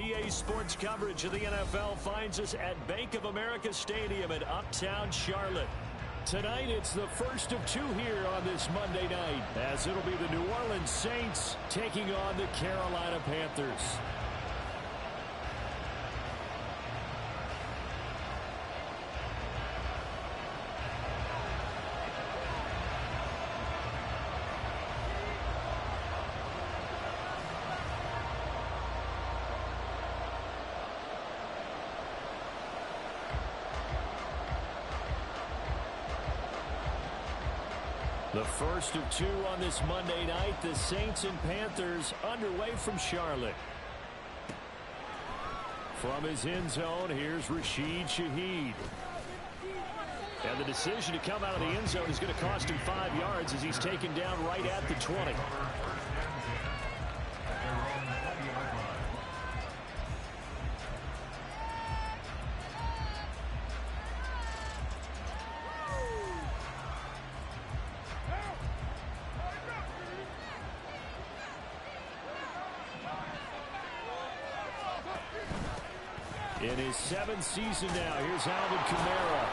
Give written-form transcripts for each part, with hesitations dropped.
EA Sports coverage of the NFL finds us at Bank of America Stadium in Uptown Charlotte. Tonight, it's the first of two here on this Monday night, as it'll be the New Orleans Saints taking on the Carolina Panthers. The first of two on this Monday night, the Saints and Panthers underway from Charlotte. From his end zone, here's Rashid Shaheed. And the decision to come out of the end zone is going to cost him 5 yards as he's taken down right at the 20. In his 7th season now, here's Alvin Kamara.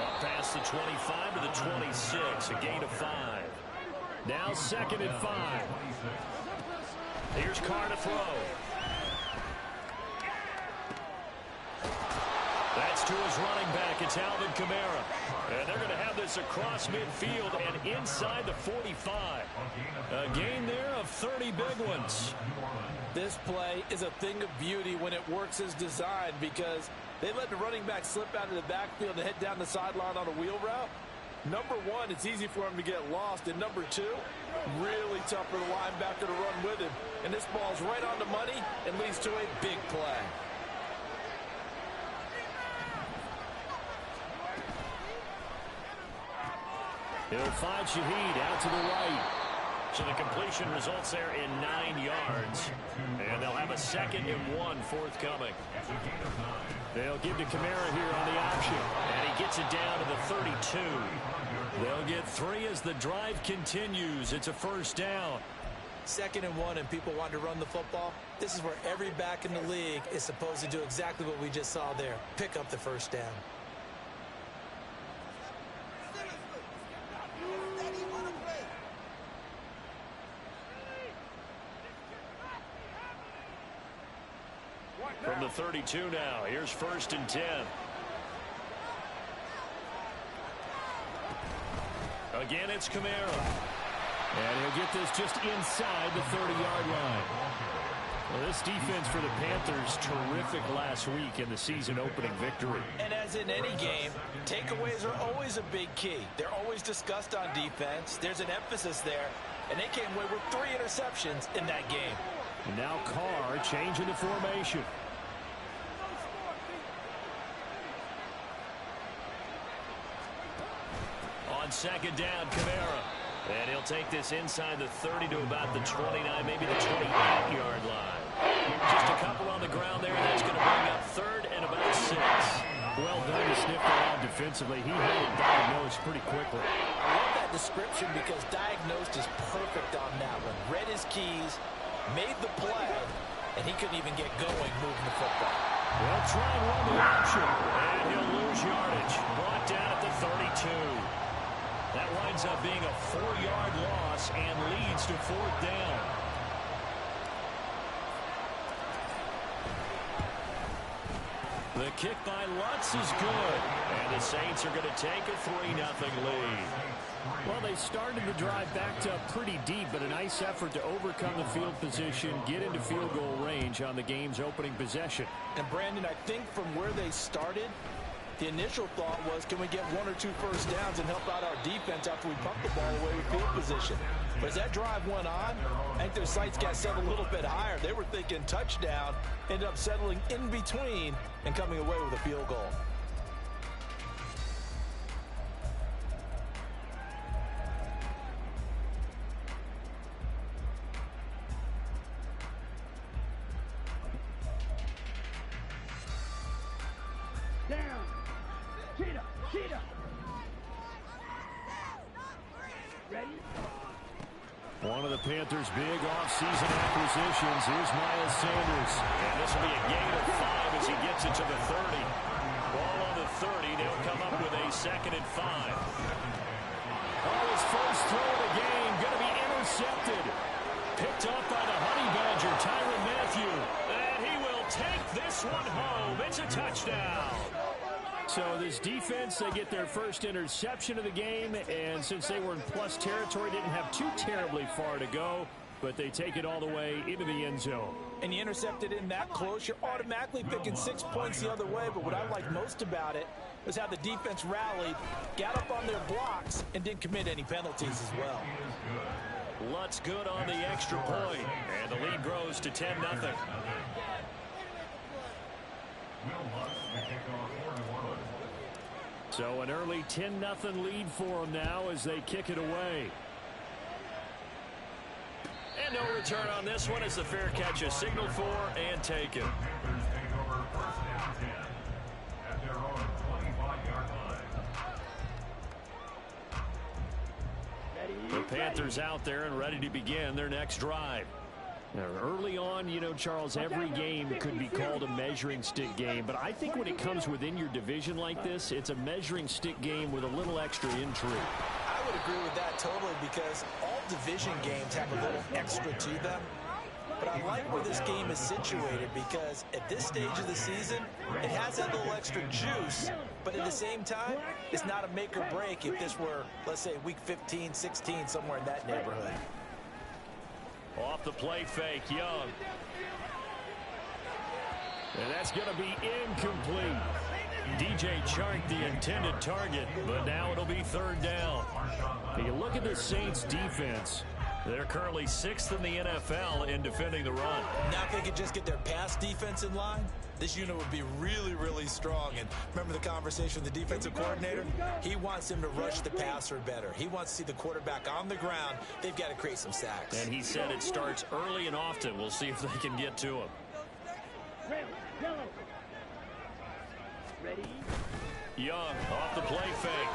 Up past the 25 to the 26, a gain of 5. Now 2nd and 5. Here's Carr to throw. That's to his running back. It's Alvin Kamara. And they're going to have this across midfield and inside the 45. A gain there of 30 big ones. This play is a thing of beauty when it works as designed because they let the running back slip out of the backfield and head down the sideline on a wheel route. Number one, it's easy for him to get lost. And number two, really tough for the linebacker to run with him. And this ball's right on the money and leads to a big play. He'll find Shaheed out to the right. So the completion results there in 9 yards. And they'll have a 2nd and 1 forthcoming. They'll give to Kamara here on the option. And he gets it down to the 32. They'll get 3 as the drive continues. It's a first down. 2nd and 1 and people want to run the football. This is where every back in the league is supposed to do exactly what we just saw there. Pick up the first down. From the 32 now, here's 1st and 10. Again, it's Kamara. And he'll get this just inside the 30-yard line. Well, this defense for the Panthers, terrific last week in the season-opening victory. And as in any game, takeaways are always a big key. They're always discussed on defense. There's an emphasis there. And they came away with 3 interceptions in that game. And now Carr changing the formation. On 2nd down, Kamara. And he'll take this inside the 30 to about the 29, maybe the 28-yard line. Just a couple on the ground there. That's going to bring up 3rd and about 6. Well done to sniff that out defensively. He had it diagnosed pretty quickly. I love that description because diagnosed is perfect on that one. Read his keys, made the play, and he couldn't even get going moving the football. Well, try and run the option. And he'll lose yardage. Brought down at the 32. That winds up being a 4-yard loss and leads to 4th down. The kick by Lutz is good. And the Saints are going to take a 3-0 lead. Well, they started the drive backed up pretty deep, but a nice effort to overcome the field position, get into field goal range on the game's opening possession. And, Brandon, I think from where they started, the initial thought was, can we get 1 or 2 first downs and help out our defense after we pump the ball away with field position? But as that drive went on, I think their sights got set a little bit higher. They were thinking touchdown, ended up settling in between and coming away with a field goal. One of the Panthers' big offseason acquisitions. Here's Miles Sanders. And this will be a gain of 5 as he gets it to the 30. Ball on the 30. They'll come up with a 2nd and 5. Oh, his first throw of the game going to be intercepted. Picked up by the Honey Badger, Tyrann Mathieu. And he will take this one home. It's a touchdown. So this defense, they get their first interception of the game, and since they were in plus territory, didn't have too terribly far to go, but they take it all the way into the end zone. And you intercepted in that close, you're automatically picking 6 points the other way, but what I like most about it was how the defense rallied, got up on their blocks, and didn't commit any penalties as well. Lutz good on the extra point, and the lead grows to 10-0. So an early 10-0 lead for them now as they kick it away. And no return on this one as the fair catch is signaled for and taken. The Panthers out there and ready to begin their next drive. Now, early on, you know, Charles, every game could be called a measuring stick game, but I think when it comes within your division like this, it's a measuring stick game with a little extra intrigue. I would agree with that totally because all division games have a little extra to them. But I like where this game is situated because at this stage of the season, it has that little extra juice, but at the same time, it's not a make or break if this were, let's say, week 15, 16, somewhere in that neighborhood. Off the play fake, Young. And that's going to be incomplete. DJ Chark, the intended target, but now it'll be 3rd down. If you look at the Saints defense, they're currently 6th in the NFL in defending the run. Now if they could just get their pass defense in line, this unit would be really, really strong. And remember the conversation with the defensive coordinator? He wants him to rush the passer better. He wants to see the quarterback on the ground. They've got to create some sacks. And he said it starts early and often. We'll see if they can get to him. Young off the play fake.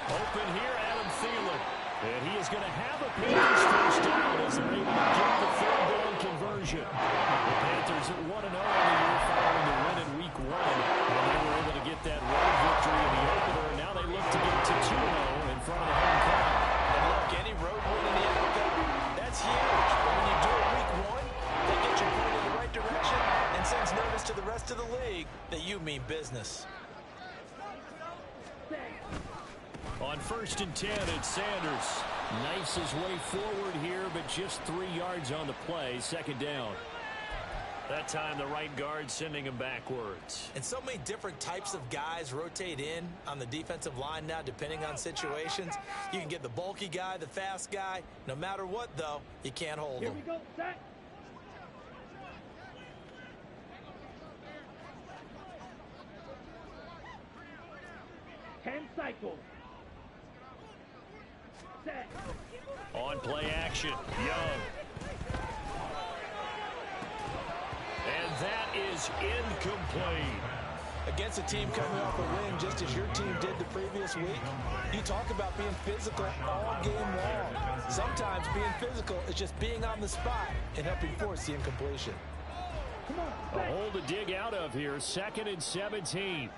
Open here, Adam Thielen. And he is going to have a Panthers first down as they're able to get the 3rd down conversion. The Panthers at 1-0 in the year following the win in week 1. And they were able to get that road victory in the opener. And now they look to get to 2-0 in front of the home crowd. And look, any road win in the NFL, that's huge. But when you do it week 1, that gets you pointed in the right direction and sends notice to the rest of the league that you mean business. On 1st and 10, it's Sanders. Knifes his way forward here, but just 3 yards on the play. 2nd down. That time, the right guard sending him backwards. And so many different types of guys rotate in on the defensive line now, depending on situations. You can get the bulky guy, the fast guy. No matter what, though, you can't hold him. Here we go, set. Ten cycles. Set. On play action, Young. And that is incomplete. Against a team coming off a win just as your team did the previous week, you talk about being physical all game long. Sometimes being physical is just being on the spot and helping force the incompletion. A hole to dig out of here, 2nd and 17.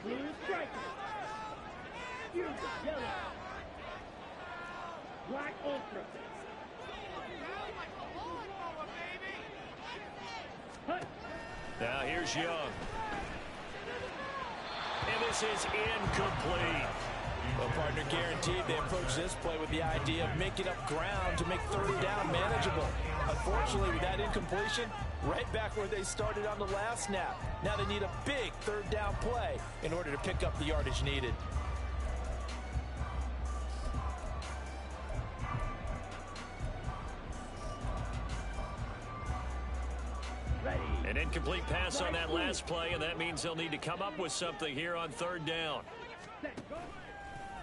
Blue striker. Fusion, yellow. Black ultra. Hut. Now here's Young. And this is incomplete. Well, partner, guaranteed they approach this play with the idea of making up ground to make 3rd down manageable. Unfortunately, with that incompletion, right back where they started on the last snap. Now they need a big 3rd down play in order to pick up the yardage needed. An incomplete pass on that last play, and that means they'll need to come up with something here on 3rd down.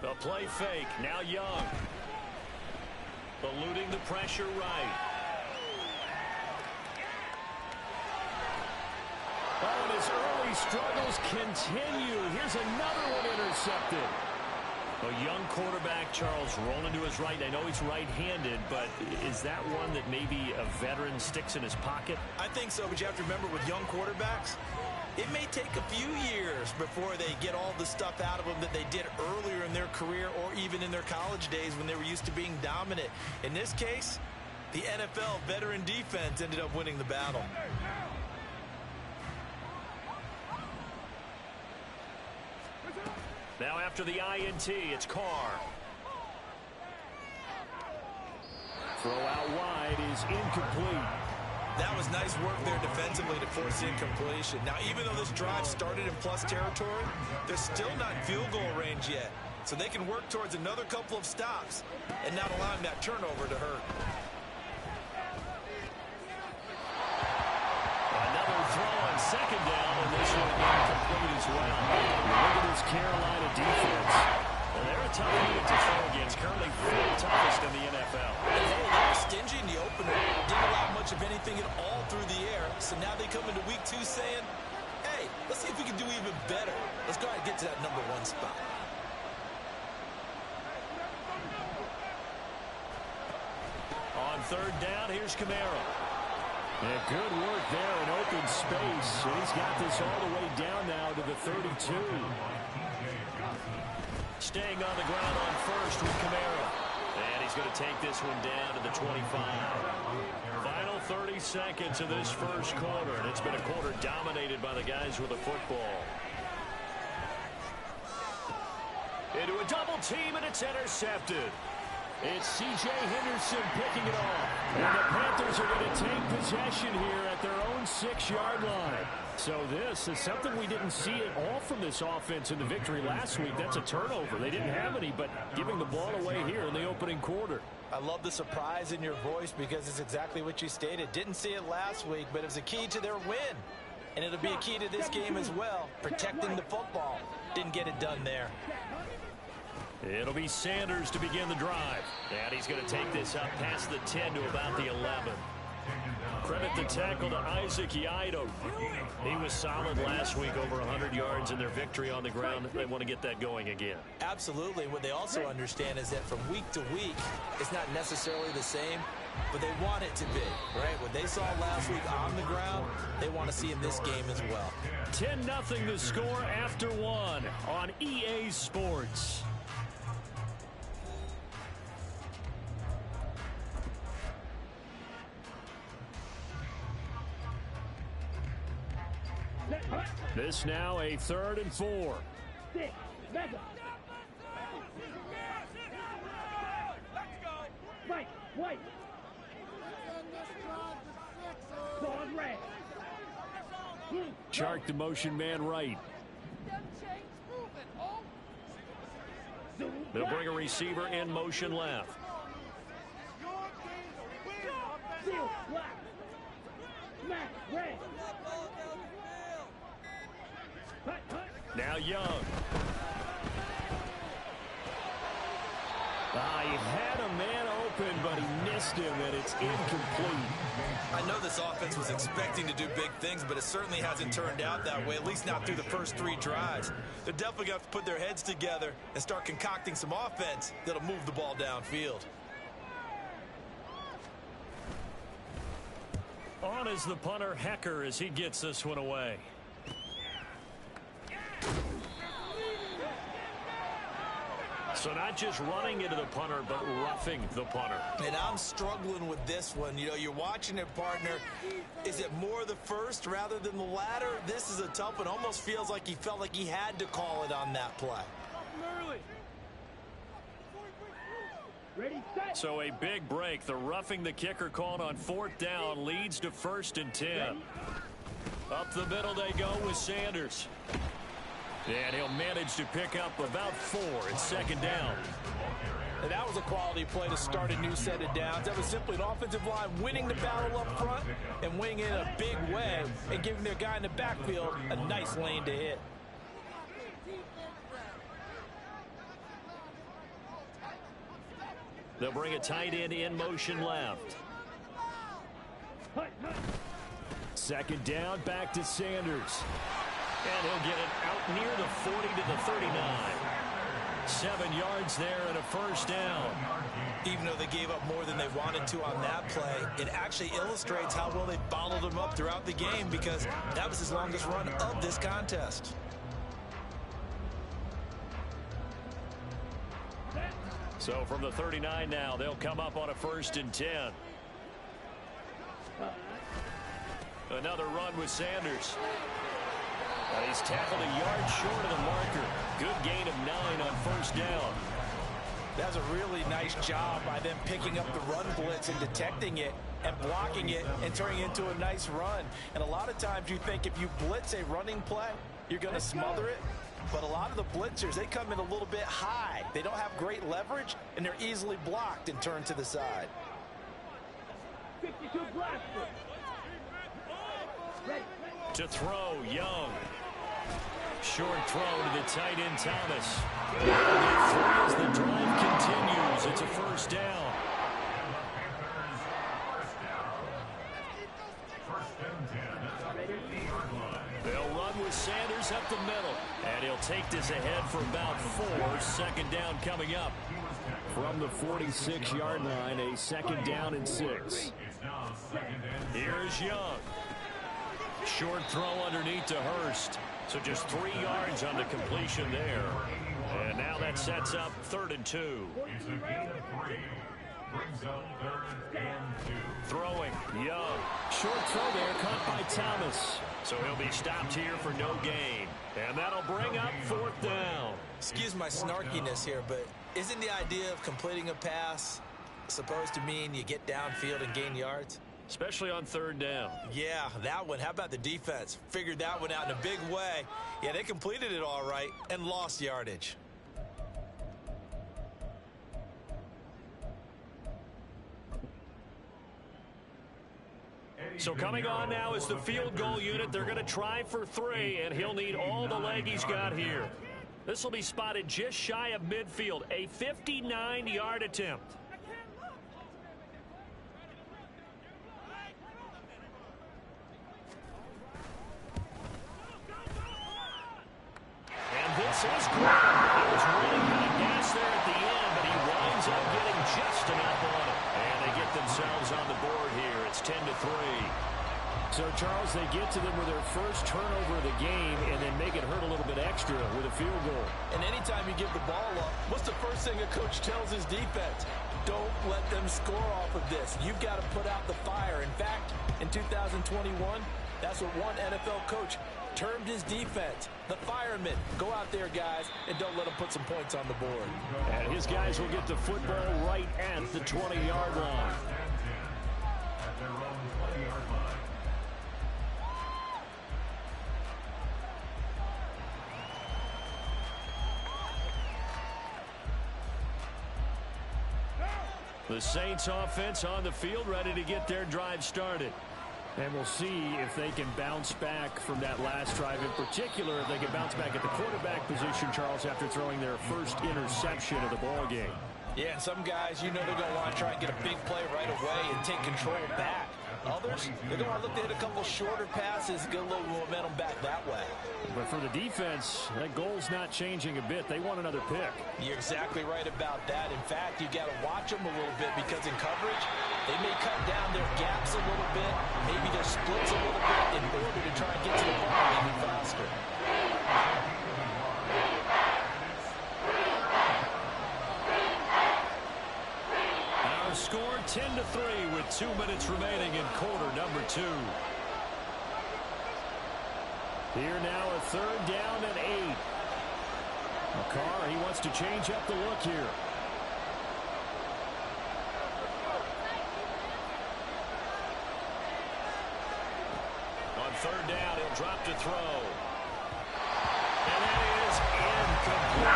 The play fake, now Young. Eluding the pressure right. Oh, and his early struggles continue. Here's another one intercepted. A young quarterback, Charles, rolling to his right. I know he's right-handed, but is that one that maybe a veteran sticks in his pocket? I think so, but you have to remember with young quarterbacks, it may take a few years before they get all the stuff out of them that they did earlier in their career or even in their college days when they were used to being dominant. In this case, the NFL veteran defense ended up winning the battle. Now after the INT, it's Carr. Throw out wide is incomplete. That was nice work there defensively to force the incompletion. Now, even though this drive started in plus territory, they're still not in field goal range yet. So they can work towards another couple of stops and not allowing that turnover to hurt. Another throw on second down, and this one incomplete as well. Look at this Carolina defense. Well, they're a tough unit to throw against, currently fifth toughest in the NFL. And hey, they were stingy in the opener. Didn't allow much of anything at all through the air. So now they come into week 2 saying, hey, let's see if we can do even better. Let's go ahead and get to that number 1 spot. On third down, here's Camaro. Yeah, good work there in open space. He's got this all the way down now to the 32. Staying on the ground on first with Camaro. And he's going to take this one down to the 25. Final 30 seconds of this first quarter, and it's been a quarter dominated by the guys with the football. Into a double team, and it's intercepted. It's C.J. Henderson picking it off. And the Panthers are going to take possession here at their own 6-yard line. So this is something we didn't see at all from this offense in the victory last week. That's a turnover. They didn't have any, but giving the ball away here in the opening quarter. I love the surprise in your voice because it's exactly what you stated. Didn't see it last week, but it was a key to their win. And it'll be a key to this game as well, protecting the football. Didn't get it done there. It'll be Sanders to begin the drive. And he's going to take this up past the 10 to about the 11. Credit the tackle to Isaac Yiado. He was solid last week, over 100 yards in their victory on the ground. They want to get that going again. Absolutely. What they also understand is that from week to week, it's not necessarily the same, but they want it to be, right? What they saw last week on the ground, they want to see in this game as well. 10-0 the score after 1 on EA Sports. This now a 3rd and 4. Mike, White. Gone red. Shark the motion man right. They'll bring a receiver in motion left. Seal black. Smack red. Now Young. He had a man open, but he missed him, and it's incomplete. I know this offense was expecting to do big things, but it certainly hasn't turned out that way, at least not through the first 3 drives. They're definitely going to have to put their heads together and start concocting some offense that'll move the ball downfield. On is the punter, Hecker, as he gets this one away. So not just running into the punter, but roughing the punter. And I'm struggling with this one. You know, you're watching it, partner. Is it more the first rather than the latter? This is a tough one. Almost feels like he felt like he had to call it on that play. Ready, set. So a big break. The roughing the kicker called on 4th down leads to 1st and 10. Up the middle they go with Sanders. And he'll manage to pick up about 4. It's 2nd down. And that was a quality play to start a new set of downs. That was simply an offensive line winning the battle up front and winning in a big way and giving their guy in the backfield a nice lane to hit. They'll bring a tight end in motion left. 2nd down, back to Sanders. And he'll get it out near the 40 to the 39. 7 yards there and a first down. Even though they gave up more than they wanted to on that play, it actually illustrates how well they followed them up throughout the game, because that was his longest run of this contest. So from the 39 now, they'll come up on a 1st and 10. Another run with Sanders. He's tackled a yard short of the marker. Good gain of 9 on 1st down. That's a really nice job by them picking up the run blitz and detecting it and blocking it and turning it into a nice run. And a lot of times you think if you blitz a running play, you're going to smother it. But a lot of the blitzers, they come in a little bit high. They don't have great leverage, and they're easily blocked and turned to the side. 52 blaster. Ready. To throw, Young. Short throw to the tight end, Thomas. As the drive continues, it's a 1st down. They'll run with Sanders up the middle, and he'll take this ahead for about 4. 2nd down coming up. From the 46-yard line, a 2nd down and 6. Here's Young. Short throw underneath to Hurst. So just 3 yards on the completion there. And now that sets up 3rd and 2. Throwing, Young. Short throw there, caught by Thomas. So he'll be stopped here for no gain. And that'll bring up 4th down. Excuse my snarkiness here, but isn't the idea of completing a pass supposed to mean you get downfield and gain yards? Especially on 3rd down. Yeah, that one. How about the defense? Figured that one out in a big way. Yeah, they completed it all right and lost yardage. So coming on now is the field goal unit. They're going to try for 3, and he'll need all the leg he's got here. This will be spotted just shy of midfield. A 59-yard attempt. This is great. He was really kind of gas there at the end, but he winds up getting just enough on it. And they get themselves on the board here. It's 10-3. So, Charles, they get to them with their first turnover of the game and then make it hurt a little bit extra with a field goal. And anytime you give the ball up, what's the first thing a coach tells his defense? Don't let them score off of this. You've got to put out the fire. In fact, in 2021, that's what one NFL coach termed his defense, the firemen. Go out there, guys, and don't let them put some points on the board. And his guys will get the football right at the 20-yard line. The Saints offense on the field, ready to get their drive started. And we'll see if they can bounce back from that last drive. In particular, if they can bounce back at the quarterback position, Charles, after throwing their first interception of the ball game. Yeah, and some guys, you know they're going to want to try and get a big play right away and take control back. Others, they're going to want to look to hit a couple shorter passes, get a little momentum back that way. But for the defense, that goal's not changing a bit. They want another pick. You're exactly right about that. In fact, you got to watch them a little bit, because in coverage, they may cut down their gaps a little bit, maybe their splits a little bit, in order to try and get to the ball even faster. Our score 10-3 with 2 minutes remaining in quarter number 2. Here now a 3rd down and 8. McCarr, he wants to change up the look here. On 3rd down, he'll drop to throw. And that is incomplete.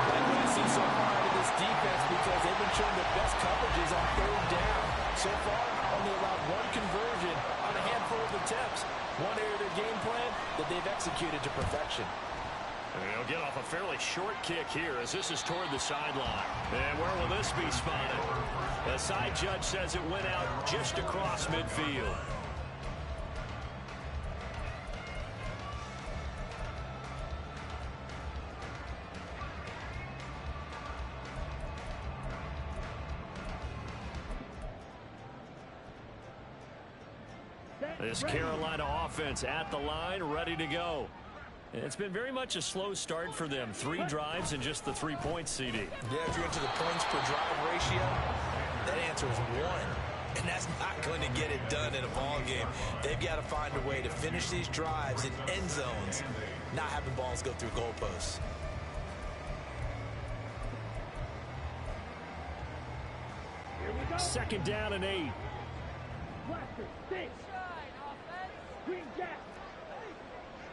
Like what I see so far out of this defense, because they've been showing their best coverages on 3rd down. So far, only allowed 1 conversion on a handful of attempts. One area of their game plan that they've executed to perfection. And they'll get off a fairly short kick here as this is toward the sideline. And where will this be spotted? The side judge says it went out just across midfield. This Carolina offense at the line, ready to go. And it's been very much a slow start for them. 3 drives and just the 3 points, CD. Yeah, if you're into the points per drive ratio, that answer is 1. And that's not going to get it done in a ball game. They've got to find a way to finish these drives in end zones, not having balls go through goalposts. Second down and 8. Blaster, 6. Green Jack.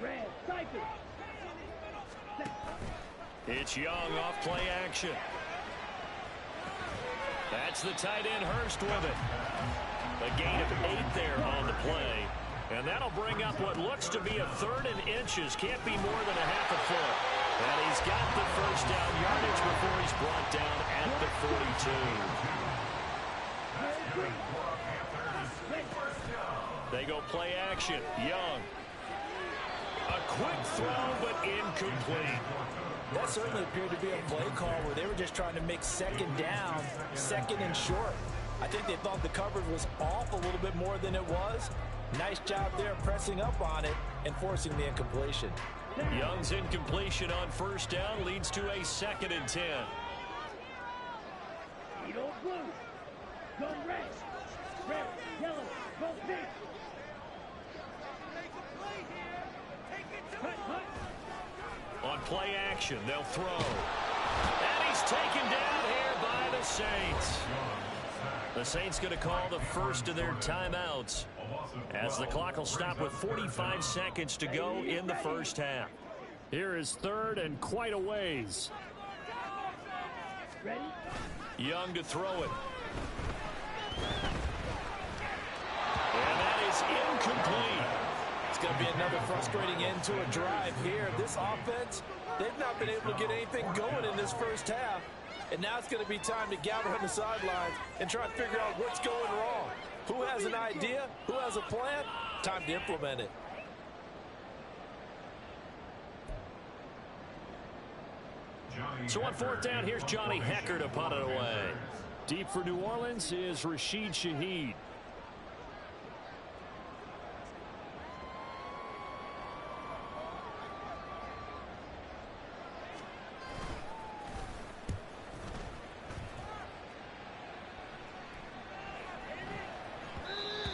Red, Cypher. It's Young off play action. That's the tight end Hurst with it. A gain of 8 there on the play. And that'll bring up what looks to be a 3rd and inches. Can't be more than a half a foot. And he's got the first down yardage before he's brought down at the 42. They go play action. Young. A quick throw, but incomplete. That certainly appeared to be a play call where they were just trying to make second down, second and short. I think they thought the coverage was off a little bit more than it was. Nice job there pressing up on it and forcing the incompletion. Young's incompletion on first down leads to a 2nd and 10. Edo blue. Go red. Red, yellow, go pink. Hut, hut. On play action, they'll throw. And he's taken down here by the Saints. The Saints going to call the first of their timeouts as the clock will stop with 45 seconds to go in the first half. Here is 3rd and quite a ways. Ready? Young to throw it. And that is incomplete. It's going to be another frustrating end to a drive here. This offense, they've not been able to get anything going in this first half. And now it's going to be time to gather on the sidelines and try to figure out what's going wrong. Who has an idea? Who has a plan? Time to implement it. So on 4th down, here's Johnny Hecker to punt it away. Deep for New Orleans is Rashid Shaheed.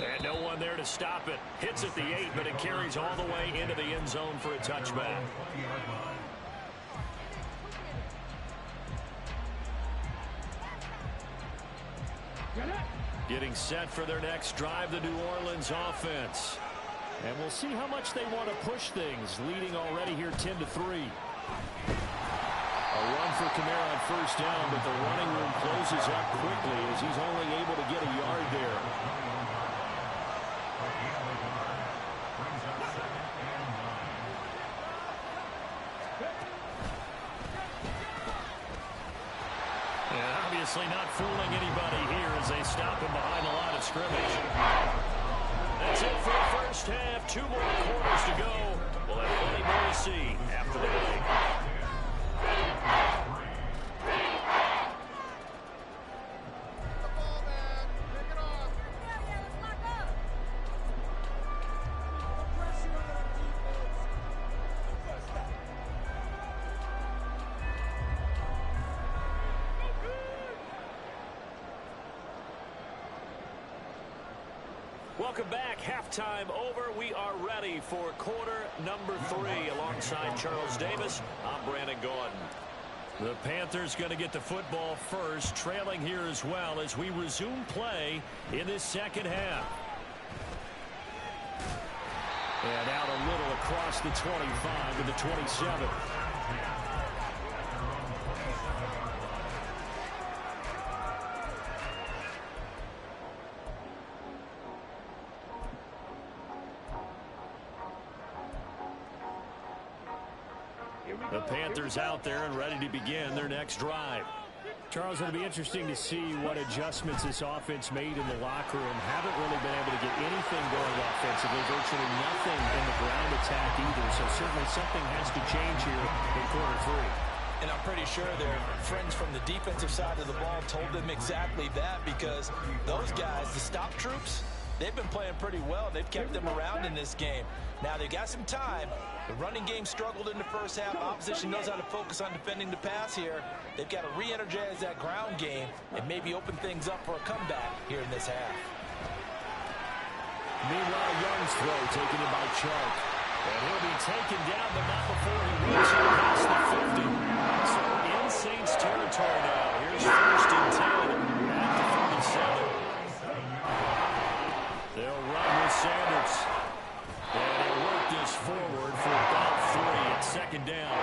And no one there to stop it. Hits at the 8, but it carries all the way into the end zone for a touchback. Getting set for their next drive, the New Orleans offense. And we'll see how much they want to push things, leading already here 10-3. A run for Kamara on first down, but the running room closes up quickly as he's only able to get a yard there. And obviously not fooling anybody here as they stop him behind the line of scrimmage. That's it for the first half. 2 more quarters to go. We'll have plenty more to see after the break. Welcome back. Halftime over. We are ready for quarter number 3. Alongside Charles Davis, I'm Brandon Gordon. The Panthers going to get the football first, trailing here as well as we resume play in this second half. And out a little across the 25 to the 27. The Panthers out there and ready to begin their next drive. Charles, it'll be interesting to see what adjustments this offense made in the locker room. Haven't really been able to get anything going offensively, virtually nothing in the ground attack either. So certainly something has to change here in quarter 3. And I'm pretty sure their friends from the defensive side of the ball told them exactly that, because those guys, the stop troops, they've been playing pretty well. They've kept them around in this game. Now, they've got some time. The running game struggled in the first half. Opposition knows how to focus on defending the pass here. They've got to re-energize that ground game and maybe open things up for a comeback here in this half. Meanwhile, Young's throw taken in by Chark. And he'll be taken down, but not before he reaches past the 50. So in Saints territory now. Here's 1st and 10 at the 47. They'll run with Sanders. And he'll work this forward for about 3 at 2nd down.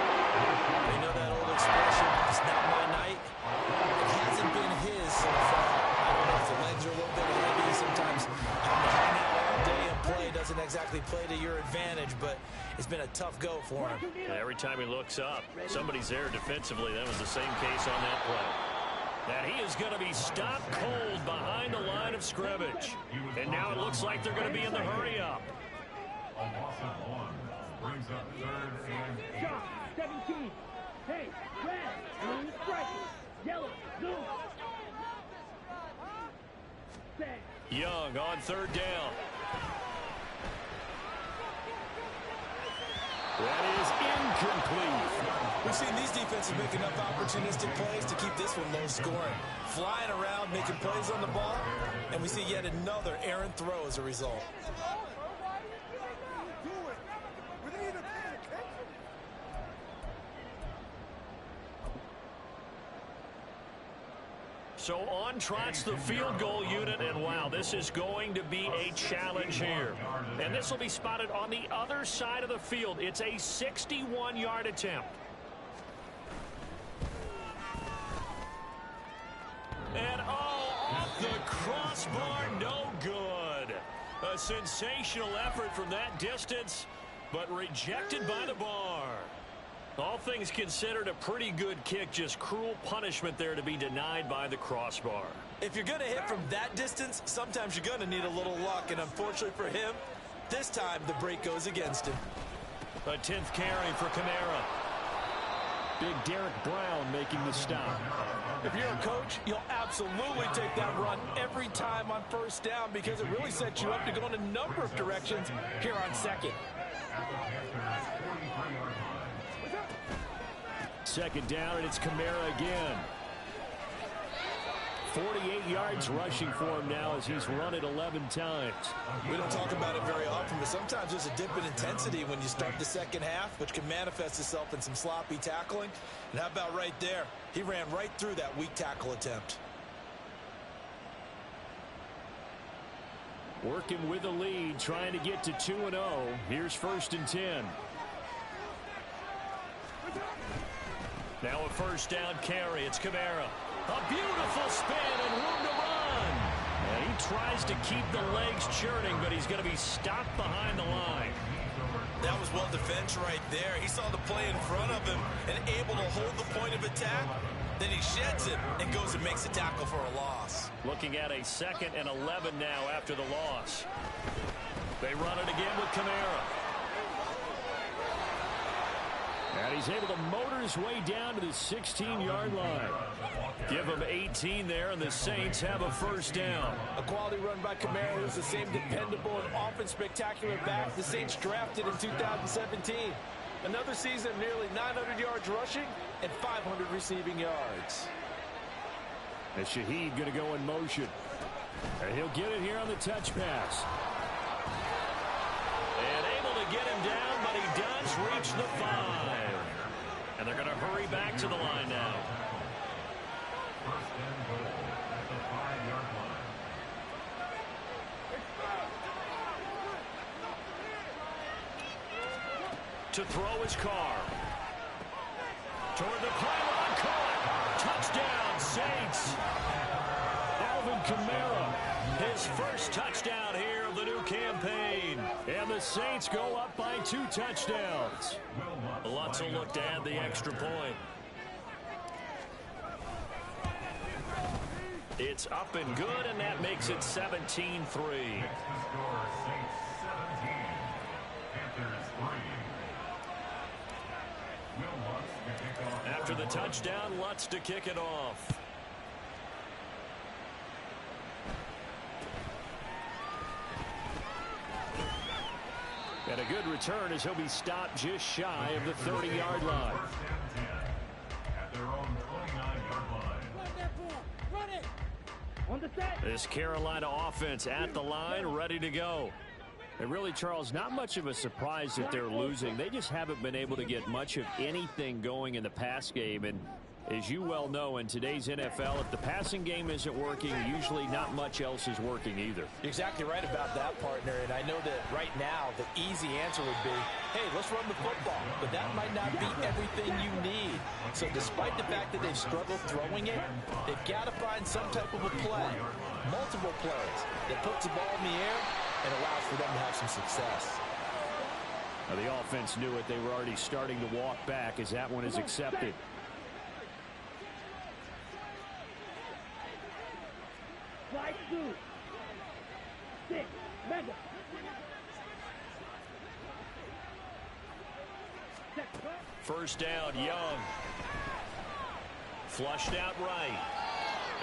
They know that old expression, it's not my night. It hasn't been his so far. I don't know if the legs are a little bit heavy. Sometimes having to hang out all day and play doesn't exactly play to your advantage, but it's been a tough go for him. Yeah, every time he looks up, somebody's there defensively. That was the same case on that play. That he is going to be stopped cold behind the line of scrimmage. And now it looks like they're going to be in the hurry-up. A loss of 1 brings up 3rd and 8. Shot, 17. Hey, red, blue, striker. Yellow, blue. Set. Young on 3rd down. That is incomplete. We've seen these defenses make enough opportunistic plays to keep this one low scoring. Flying around, making plays on the ball, and we see yet another errant throw as a result. So on trots the field goal unit, and wow, this is going to be a challenge here. And this will be spotted on the other side of the field. It's a 61-yard attempt. And off the crossbar, no good. A sensational effort from that distance, but rejected by the bar. All things considered, a pretty good kick, just cruel punishment there to be denied by the crossbar. If you're going to hit from that distance, sometimes you're going to need a little luck, and unfortunately for him, this time the break goes against him. A 10th carry for Kamara. Big Derek Brown making the stop. If you're a coach, you'll absolutely take that run every time on 1st down because it really sets you up to go in a number of directions here on 2nd. 2nd down, and it's Kamara again. 48 yards rushing for him now as he's run it 11 times. We don't talk about it very often, but sometimes there's a dip in intensity when you start the 2nd half, which can manifest itself in some sloppy tackling. And how about right there? He ran right through that weak tackle attempt. Working with the lead, trying to get to 2-0. Here's 1st and 10. Now a 1st down carry. It's Kamara. A beautiful spin and room to run. And he tries to keep the legs churning, but he's going to be stopped behind the line. That was well defense right there. He saw the play in front of him and able to hold the point of attack. Then he sheds it and goes and makes a tackle for a loss. Looking at a 2nd and 11 now after the loss. They run it again with Kamara. And he's able to motor his way down to the 16-yard line. Give him 18 there, and the Saints have a 1st down. A quality run by Kamara, who's the same dependable and often spectacular back the Saints drafted in 2017. Another season of nearly 900 yards rushing and 500 receiving yards. And Shaheed going to go in motion. And he'll get it here on the touch pass. And able to get him down, but he does reach the 5. And they're going to hurry back to the line now. 1st and goal at the 5-yard line. To throw his car. Toward the pylon, caught. Touchdown, Saints. Alvin Kamara, his 1st touchdown here of the new campaign. And the Saints go up by 2 touchdowns. Lots of look to add the extra point. It's up and good, and that makes it 17-3. Next to score, Saints 17, Panthers 3. Will Lutz to kick off. After the touchdown, Lutz to kick it off. And a good return as he'll be stopped just shy of the 30-yard line. First and 10 at their own 29-yard line. Run that ball. Run it. On the set. This Carolina offense at the line, ready to go. And really, Charles, not much of a surprise that they're losing. They just haven't been able to get much of anything going in the pass game. And as you well know, in today's NFL, if the passing game isn't working, usually not much else is working either. You're exactly right about that, partner. And I know that right now the easy answer would be, hey, let's run the football. But that might not be everything you need. So despite the fact that they've struggled throwing it, they've got to find some type of a play, multiple plays, that puts the ball in the air and allows for them to have some success. Now, the offense knew it. They were already starting to walk back as that one is accepted. Slide through. 6. Mega. First down, Young. Flushed out right.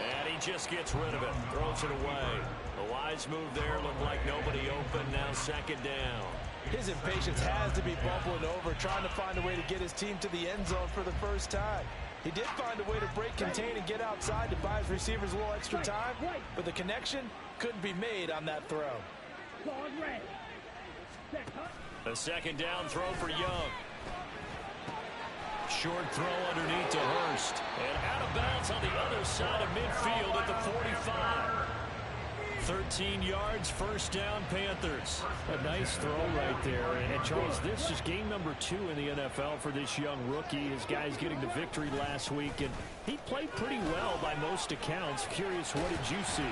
And he just gets rid of it. Throws it away. A wise move there. Looked like nobody open. Now second down. His impatience has to be bubbling over, trying to find a way to get his team to the end zone for the first time. He did find a way to break, contain, and get outside to buy his receivers a little extra time, but the connection couldn't be made on that throw. A second down throw for Young. Short throw underneath to Hurst. And out of bounds on the other side of midfield at the 45. 13 yards, first down, Panthers. A nice throw right there. And Charles, this is game number 2 in the NFL for this young rookie. His guys getting the victory last week, and he played pretty well by most accounts. Curious, what did you see?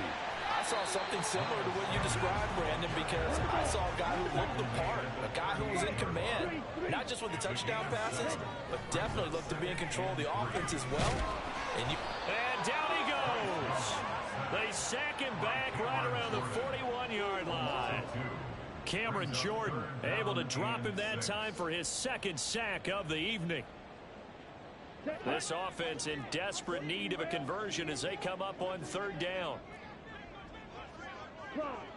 I saw something similar to what you described, Brandon, because I saw a guy who looked the part, a guy who was in command, not just with the touchdown passes, but definitely looked to be in control of the offense as well. And down he goes. They sack him back right around the 41-yard line. Cameron Jordan able to drop him that time for his second sack of the evening. This offense in desperate need of a conversion as they come up on third down.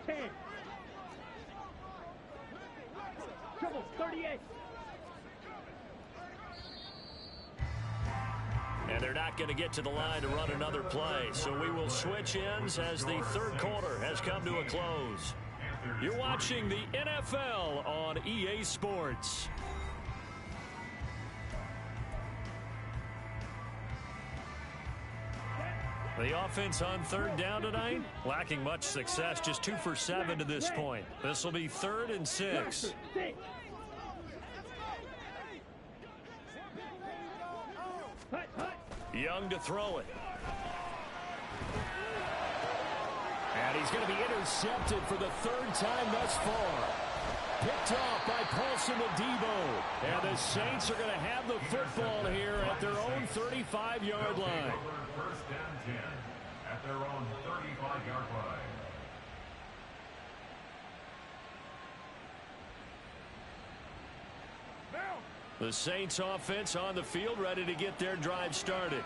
10. Trouble, 38. And they're not going to get to the line to run another play. So we will switch ends as the third quarter has come to a close. You're watching the NFL on EA Sports. The offense on third down tonight, lacking much success, just 2 for 7 to this point. This will be 3rd and 6. Young to throw it. And he's going to be intercepted for the 3rd time thus far. Picked off by Paulson Adebo. And the Saints are going to have the football here at their own 35-yard line. First and 10 at their own 35-yard line. The Saints offense on the field, ready to get their drive started.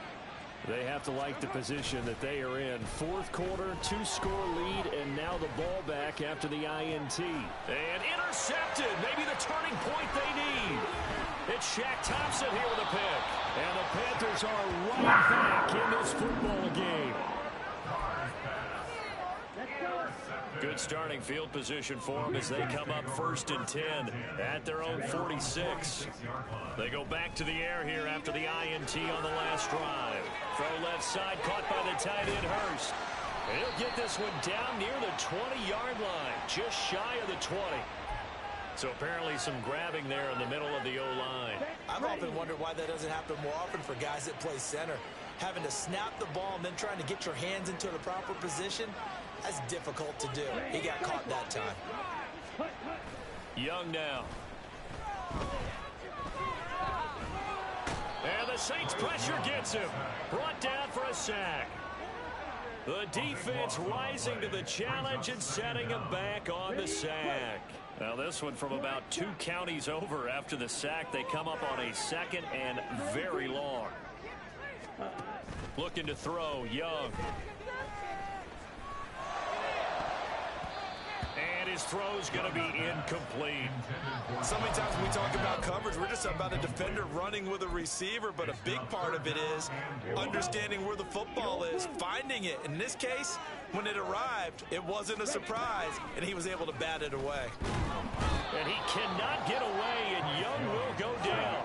They have to like the position that they are in. 4th quarter, 2-score lead, and now the ball back after the INT. And intercepted, maybe the turning point they need. It's Shaq Thompson here with a pick. And the Panthers are right back in this football game. Good starting field position for them as they come up 1st and 10 at their own 46. They go back to the air here after the INT on the last drive. Throw left side, caught by the tight end Hurst. And he'll get this one down near the 20-yard line, just shy of the 20. So apparently some grabbing there in the middle of the O-line. I've often wondered why that doesn't happen more often for guys that play center. Having to snap the ball and then trying to get your hands into the proper position, that's difficult to do. He got caught that time. Young now. And the Saints pressure gets him. Brought down for a sack. The defense rising to the challenge and setting him back on the sack. Now this one from about 2 counties over after the sack. They come up on a 2nd and very long. Looking to throw, Young. And his throw's going to be incomplete. So many times when we talk about coverage, we're just about a defender running with a receiver, but a big part of it is understanding where the football is, finding it. In this case, when it arrived, it wasn't a surprise, and he was able to bat it away. And he cannot get away, and Young will go down.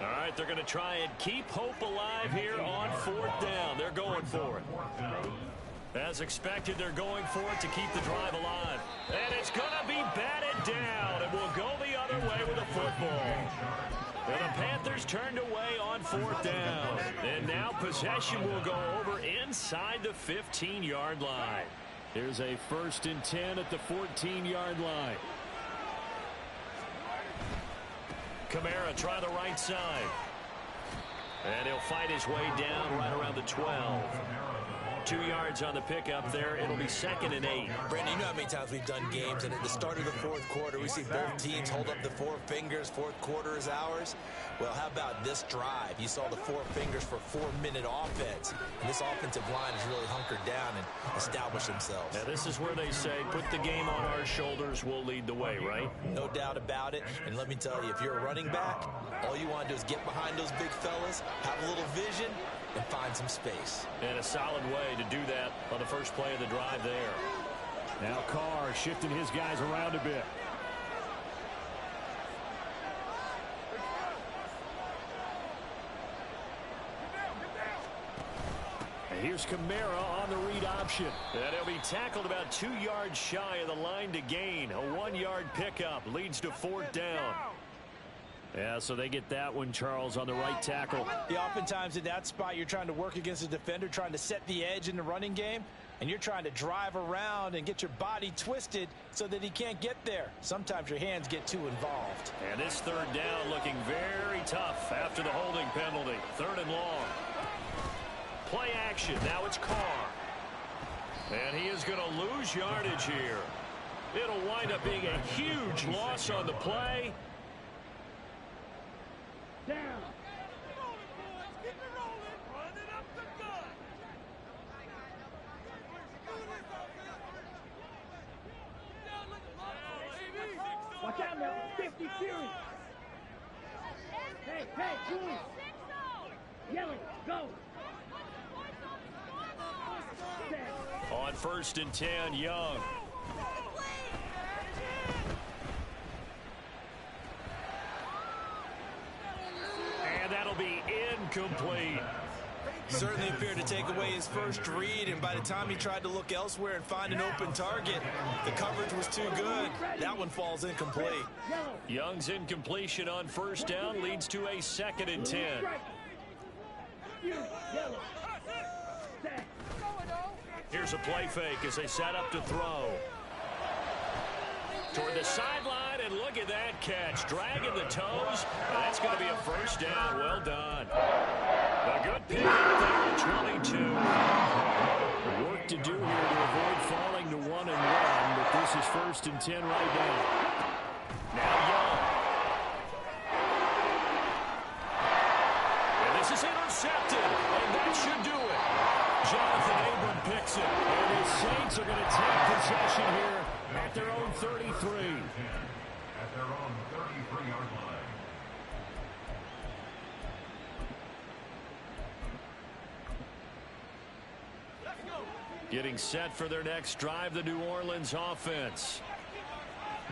All right, they're going to try and keep hope alive here on 4th down. They're going for it. As expected, they're going for it to keep the drive alive. And it's going to be batted down. It will go the other way with the football. And the Panthers turned away on 4th down. And now possession will go over inside the 15-yard line. Here's a 1st and 10 at the 14-yard line. Kamara try the right side. And he'll fight his way down right around the 12. 2 yards on the pickup there. It'll be 2nd and 8. Brandon, you know how many times we've done games, and at the start of the 4th quarter, we see both teams hold up the 4 fingers. 4th quarter is ours. Well, how about this drive? You saw the 4 fingers for 4-minute offense. And this offensive line has really hunkered down and established themselves. Now, this is where they say, put the game on our shoulders, we'll lead the way, right? No doubt about it. And let me tell you, if you're a running back, all you want to do is get behind those big fellas, have a little vision, and find some space. And a solid way to do that on the first play of the drive there. Now Carr shifting his guys around a bit. And here's Kamara on the read option. And he'll be tackled about 2 yards shy of the line to gain. A 1-yard pickup leads to 4th down. Yeah, so they get that one, Charles, on the right tackle. Yeah, oftentimes in that spot, you're trying to work against a defender, trying to set the edge in the running game, and you're trying to drive around and get your body twisted so that he can't get there. Sometimes your hands get too involved. And this 3rd down looking very tough after the holding penalty. 3rd and long. Play action. Now it's Carr. And he is going to lose yardage here. It'll wind up being a huge loss on the play. Down. Watch out now. 50 Fury. Hey, Julie. Yellow, go. On 1st and 10, Young. That'll be incomplete. Certainly appeared to take away his first read, and by the time he tried to look elsewhere and find an open target, the coverage was too good. That one falls incomplete. Young's incompletion on 1st down leads to a 2nd and 10. Here's a play fake as they set up to throw. Toward the sideline, and look at that catch. Dragging the toes. That's going to be a 1st down. Well done. A good pick there at 22. Work to do here to avoid falling to 1-1, but this is 1st and 10 right now. Now Young. And this is intercepted, and that should do it. Jonathan Abram picks it, and his Saints are going to take possession here at their own 33. At their own 33-yard line. Getting set for their next drive, the New Orleans offense.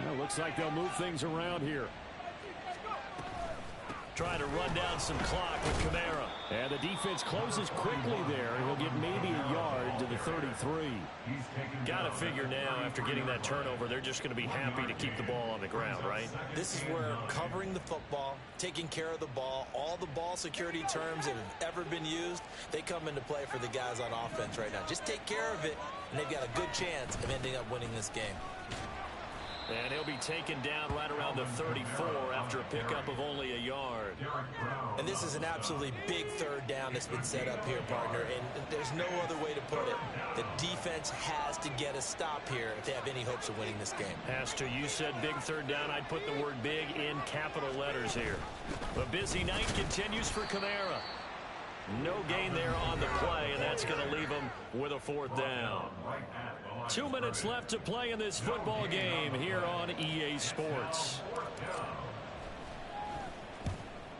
Well, looks like they'll move things around here. Trying to run down some clock with Kamara. And the defense closes quickly there, and he'll get maybe a yard to the 33. Got to figure now, after getting that turnover, they're just going to be happy to keep the ball on the ground, right? This is where covering the football, taking care of the ball, all the ball security terms that have ever been used, they come into play for the guys on offense right now. Just take care of it, and they've got a good chance of ending up winning this game. And he'll be taken down right around the 34 after a pickup of only a yard. And this is an absolutely big 3rd down that's been set up here, partner, and there's no other way to put it. The defense has to get a stop here if they have any hopes of winning this game. Has to. You said big 3rd down. I'd put the word big in capital letters here. A busy night continues for Kamara. No gain there on the play, and that's going to leave them with a 4th down. 2 minutes left to play in this football game here on EA Sports.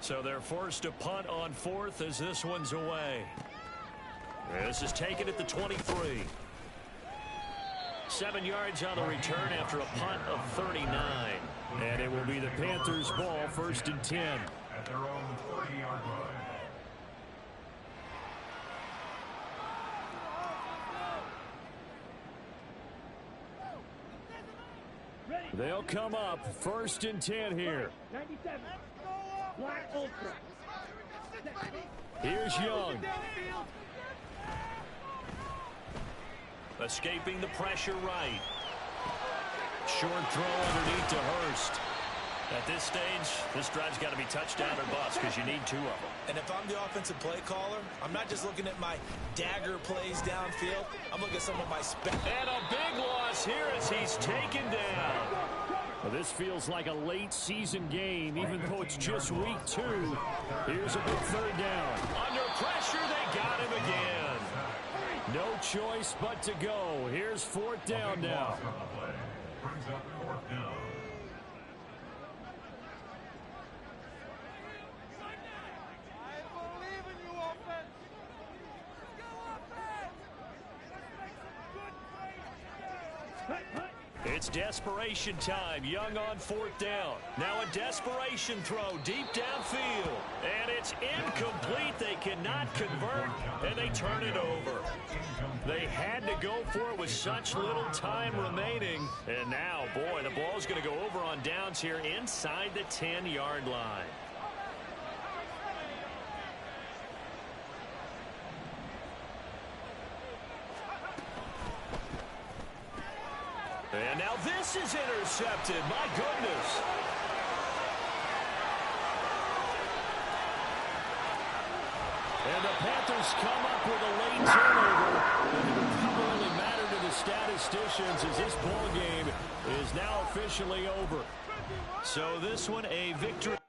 So they're forced to punt on 4th as this one's away. This is taken at the 23. 7 yards on the return after a punt of 39. And it will be the Panthers' ball, 1st and 10. At their own 30-yard line. They'll come up 1st and 10 here. 97. Black Ultra. Here's Young. Escaping the pressure right. Short throw underneath to Hurst. At this stage, this drive's got to be touchdown or bust because you need 2 of them. And if I'm the offensive play caller, I'm not just looking at my dagger plays downfield. I'm looking at some of my And a big loss here as he's taken down. Well, this feels like a late season game, even though it's just week 2. Here's a big 3rd down. Under pressure, they got him again. No choice but to go. Here's 4th down now. Brings up 4th down. It's desperation time. Young on 4th down. Now a desperation throw deep downfield. And it's incomplete. They cannot convert, and they turn it over. They had to go for it with such little time remaining. And now, boy, the ball's going to go over on downs here inside the 10-yard line. And now this is intercepted. My goodness. And the Panthers come up with a late turnover. It will probably matter to the statisticians as this ball game is now officially over. So this one a victory.